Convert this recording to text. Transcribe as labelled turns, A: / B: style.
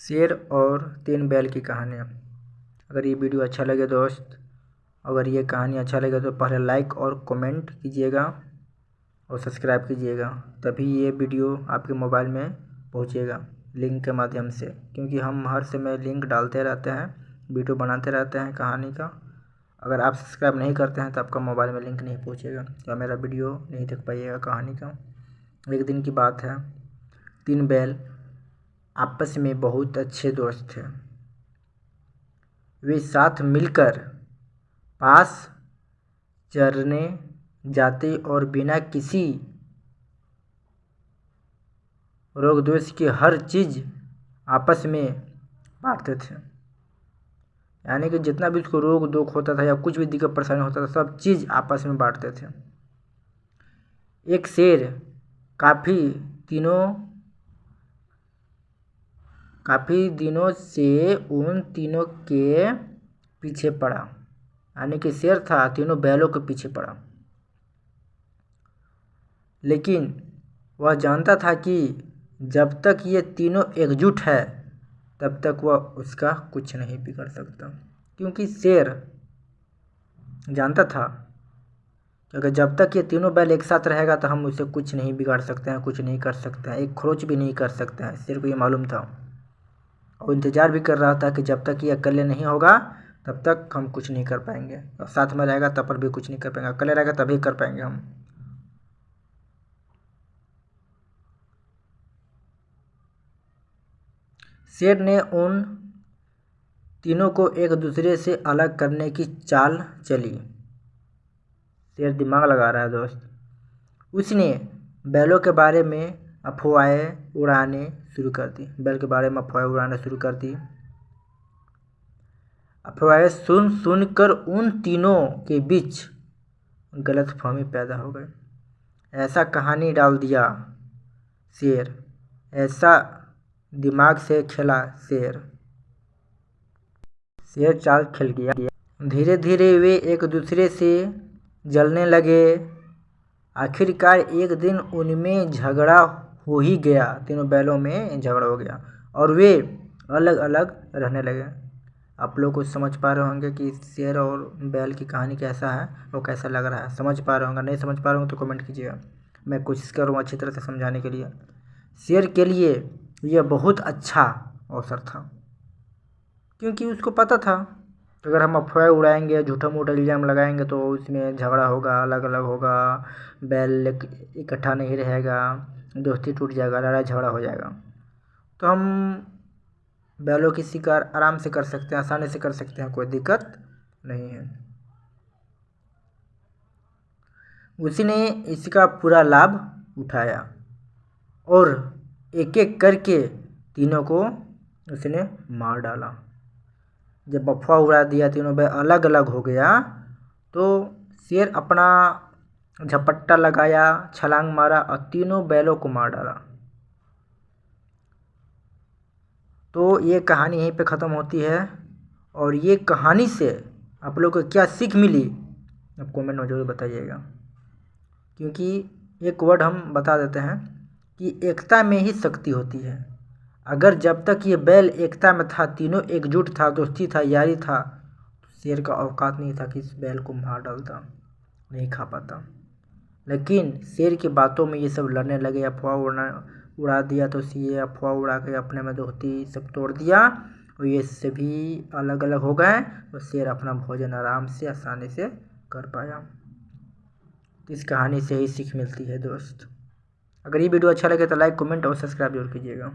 A: शेर और 3 बैल की कहानी। अगर ये वीडियो अच्छा लगे दोस्त, अगर ये कहानी अच्छा लगे तो पहले लाइक और कमेंट कीजिएगा और सब्सक्राइब कीजिएगा, तभी ये वीडियो आपके मोबाइल में पहुंचेगा लिंक के माध्यम से, क्योंकि हम हर समय लिंक डालते रहते हैं, वीडियो बनाते रहते हैं कहानी का। अगर आप सब्सक्राइब नहीं करते हैं तो आपका मोबाइल में लिंक नहीं पहुंचेगा, तो मेरा वीडियो नहीं देख पाइएगा कहानी का। एक दिन की बात है, 3 बैल आपस में बहुत अच्छे दोस्त थे। वे साथ मिलकर पास चरने जाते और बिना किसी रोक दोष के हर चीज़ आपस में बांटते थे। यानी कि जितना भी उसको रोग दुख होता था या कुछ भी दिक्कत परेशानी होता था, सब चीज़ आपस में बांटते थे। एक शेर काफ़ी दिनों से उन तीनों के पीछे पड़ा, यानी कि शेर था तीनों बैलों के पीछे पड़ा। लेकिन वह जानता था कि जब तक ये तीनों एकजुट है तब तक वह उसका कुछ नहीं बिगड़ सकता, क्योंकि शेर जानता था कि अगर जब तक ये तीनों बैल एक साथ रहेगा तो हम उसे कुछ नहीं बिगाड़ सकते हैं, कुछ नहीं कर सकते हैं, एक खरोच भी नहीं कर सकते हैं। शेर को ये मालूम था और इंतज़ार भी कर रहा था कि जब तक ये अकेले नहीं होगा तब तक हम कुछ नहीं कर पाएंगे, और साथ में रहेगा तब पर भी कुछ नहीं कर पाएंगे, अकेले रहेगा तभी कर पाएंगे हम। शेर ने उन तीनों को एक दूसरे से अलग करने की चाल चली। शेर दिमाग लगा रहा है दोस्त। उसने बैलों के बारे में अफवाहें उड़ाने शुरू कर दी। बैल के बारे में अफवाहें उड़ाना शुरू कर दी। अफवाहें सुन कर उन तीनों के बीच गलतफहमी पैदा हो गई। ऐसा कहानी डाल दिया शेर, ऐसा दिमाग से खेला शेर चाल खेल गया। धीरे धीरे वे एक दूसरे से जलने लगे। आखिरकार एक दिन उनमें झगड़ा हो ही गया, तीनों बैलों में झगड़ा हो गया और वे अलग अलग रहने लगे। आप लोग कुछ समझ पा रहे होंगे कि शेर और बैल की कहानी कैसा है, वो कैसा लग रहा है। समझ पा रहे होंगे, नहीं समझ पा रहे होंगे तो कमेंट कीजिएगा, मैं कोशिश करूँगा अच्छी तरह से समझाने के लिए। शेर के लिए यह बहुत अच्छा अवसर था, क्योंकि उसको पता था अगर हम अफवाह उड़ाएंगे, झूठा मूठा इल्ज़ाम लगाएंगे तो उसमें झगड़ा होगा, अलग अलग होगा, बैल इकट्ठा नहीं रहेगा, दोस्ती टूट जाएगा, लड़ाई झगड़ा हो जाएगा। तो हम बैलों की शिकार आराम से कर सकते हैं, आसानी से कर सकते हैं, कोई दिक्कत नहीं है। उसने इसका पूरा लाभ उठाया और एक एक करके तीनों को उसने मार डाला। जब अफवाह उड़ा दिया, तीनों बैल अलग अलग हो गया, तो शेर अपना झपट्टा लगाया, छलांग मारा और तीनों बैलों को मार डाला। तो ये कहानी यहीं पे ख़त्म होती है। और ये कहानी से आप लोग को क्या सीख मिली आप कमेंट में ज़रूर बताइएगा, क्योंकि एक वर्ड हम बता देते हैं कि एकता में ही शक्ति होती है। अगर जब तक ये बैल एकता में था, तीनों एकजुट था, दोस्ती था, यारी था, तो शेर का औकात नहीं था कि इस बैल को मार डालता, नहीं खा पाता। लेकिन शेर की बातों में ये सब लड़ने लगे, अफवाह उड़ा दिया, तो ये अफवाह उड़ा के अपने में दोस्ती सब तोड़ दिया और ये सभी अलग अलग हो गए और शेर अपना भोजन आराम से आसानी से कर पाया। इस कहानी से ही सीख मिलती है दोस्त। अगर ये वीडियो अच्छा लगे तो लाइक, कमेंट और सब्सक्राइब जरूर कीजिएगा।